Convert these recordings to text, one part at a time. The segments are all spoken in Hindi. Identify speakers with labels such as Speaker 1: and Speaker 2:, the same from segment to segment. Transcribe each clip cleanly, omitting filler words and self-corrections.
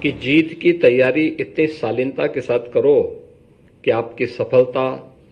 Speaker 1: कि जीत की तैयारी इतनी शालीनता के साथ करो कि आपकी सफलता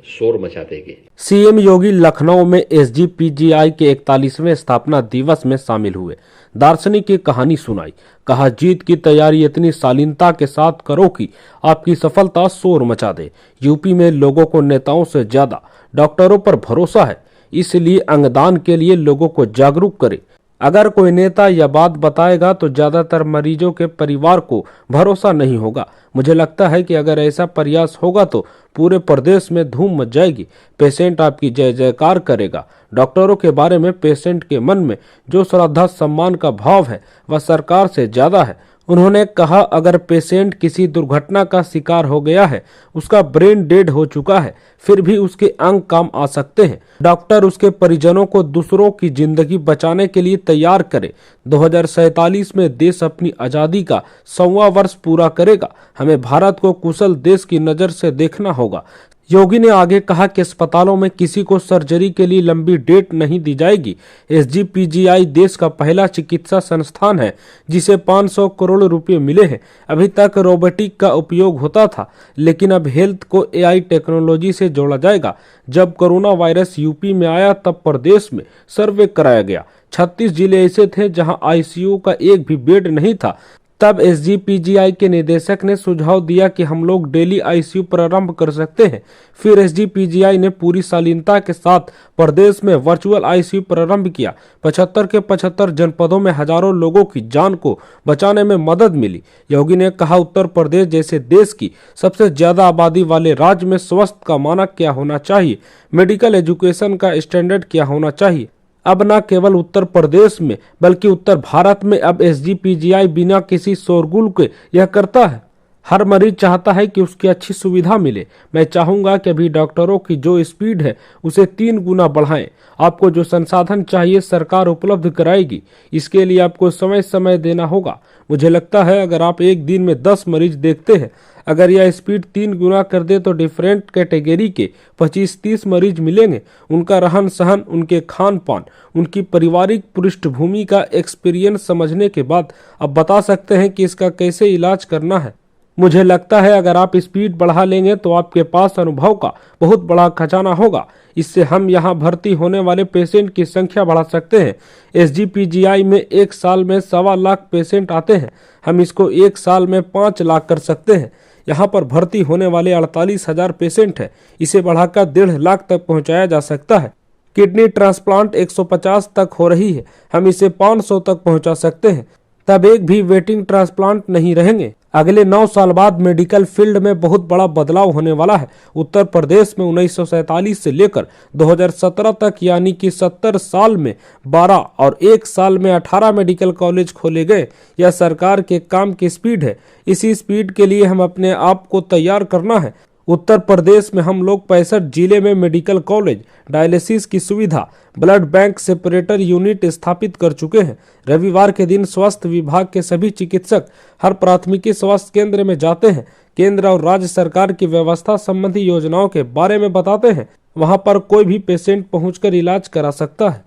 Speaker 1: शोर मचा देगी।
Speaker 2: सीएम योगी लखनऊ में एसजीपीजीआई के 41वें स्थापना दिवस में शामिल हुए। दार्शनिक की कहानी सुनाई। कहा, जीत की तैयारी इतनी शालीनता के साथ करो कि आपकी सफलता शोर मचा दे। यूपी में लोगों को नेताओं से ज्यादा डॉक्टरों पर भरोसा है, इसलिए अंगदान के लिए लोगों को जागरूक करें। अगर कोई नेता यह बात बताएगा तो ज्यादातर मरीजों के परिवार को भरोसा नहीं होगा। मुझे लगता है कि अगर ऐसा प्रयास होगा तो पूरे प्रदेश में धूम मच जाएगी। पेशेंट आपकी जय जयकार करेगा। डॉक्टरों के बारे में पेशेंट के मन में जो श्रद्धा सम्मान का भाव है वह सरकार से ज्यादा है। उन्होंने कहा, अगर पेशेंट किसी दुर्घटना का शिकार हो गया है, उसका ब्रेन डेड हो चुका है, फिर भी उसके अंग काम आ सकते हैं। डॉक्टर उसके परिजनों को दूसरों की जिंदगी बचाने के लिए तैयार करे। 2047 में देश अपनी आजादी का 100वां वर्ष पूरा करेगा। हमें भारत को कुशल देश की नजर से देखना होगा। योगी ने आगे कहा कि अस्पतालों में किसी को सर्जरी के लिए लंबी डेट नहीं दी जाएगी। एसजीपीजीआई देश का पहला चिकित्सा संस्थान है जिसे 500 करोड़ रुपए मिले हैं। अभी तक रोबोटिक का उपयोग होता था, लेकिन अब हेल्थ को एआई टेक्नोलॉजी से जोड़ा जाएगा। जब कोरोना वायरस यूपी में आया तब प्रदेश में सर्वे कराया गया। 36 जिले ऐसे थे जहां आईसीयू का एक भी बेड नहीं था। तब एसजीपीजीआई के निदेशक ने सुझाव दिया कि हम लोग डेली आईसीयू प्रारंभ कर सकते हैं। फिर एसजीपीजीआई ने पूरी शालीनता के साथ प्रदेश में वर्चुअल आईसीयू प्रारंभ किया। 75 के 75 जनपदों में हजारों लोगों की जान को बचाने में मदद मिली। योगी ने कहा, उत्तर प्रदेश जैसे देश की सबसे ज्यादा आबादी वाले राज्य में स्वास्थ्य का मानक क्या होना चाहिए, मेडिकल एजुकेशन का स्टैंडर्ड क्या होना चाहिए। अब न केवल उत्तर प्रदेश में बल्कि उत्तर भारत में अब एसजीपीजीआई बिना किसी शोरगुल के यह करता है। हर मरीज चाहता है कि उसकी अच्छी सुविधा मिले। मैं चाहूंगा कि अभी डॉक्टरों की जो स्पीड है उसे 3 गुना बढ़ाएं। आपको जो संसाधन चाहिए सरकार उपलब्ध कराएगी। इसके लिए आपको समय समय देना होगा। मुझे लगता है अगर आप एक दिन में 10 मरीज देखते हैं, अगर यह स्पीड 3 गुना कर दे तो डिफरेंट कैटेगरी के 25-30 मरीज मिलेंगे। उनका रहन सहन, उनके खान पान, उनकी पारिवारिक पृष्ठभूमि का एक्सपीरियंस समझने के बाद अब बता सकते हैं कि इसका कैसे इलाज करना है। मुझे लगता है अगर आप स्पीड बढ़ा लेंगे तो आपके पास अनुभव का बहुत बड़ा खजाना होगा। इससे हम यहाँ भर्ती होने वाले पेशेंट की संख्या बढ़ा सकते हैं। एसजीपीजीआई में एक साल में 1.25 लाख पेशेंट आते हैं। हम इसको एक साल में 5 लाख कर सकते हैं। यहाँ पर भर्ती होने वाले 48,000 पेशेंट हैं। इसे बढ़ाकर 1.5 लाख तक पहुँचाया जा सकता है। किडनी ट्रांसप्लांट 150 तक हो रही है, हम इसे 500 तक पहुँचा सकते हैं। तब एक भी वेटिंग ट्रांसप्लांट नहीं रहेंगे। अगले 9 साल बाद मेडिकल फील्ड में बहुत बड़ा बदलाव होने वाला है। उत्तर प्रदेश में 1947 से लेकर 2017 तक यानी कि 70 साल में 12 और 1 साल में 18 मेडिकल कॉलेज खोले गए। यह सरकार के काम की स्पीड है। इसी स्पीड के लिए हम अपने आप को तैयार करना है। उत्तर प्रदेश में हम लोग 65 जिले में मेडिकल कॉलेज, डायलिसिस की सुविधा, ब्लड बैंक सेपरेटर यूनिट स्थापित कर चुके हैं। रविवार के दिन स्वास्थ्य विभाग के सभी चिकित्सक हर प्राथमिकी स्वास्थ्य केंद्र में जाते हैं। केंद्र और राज्य सरकार की व्यवस्था संबंधी योजनाओं के बारे में बताते हैं। वहां पर कोई भी पेशेंट पहुंचकर इलाज करा सकता है।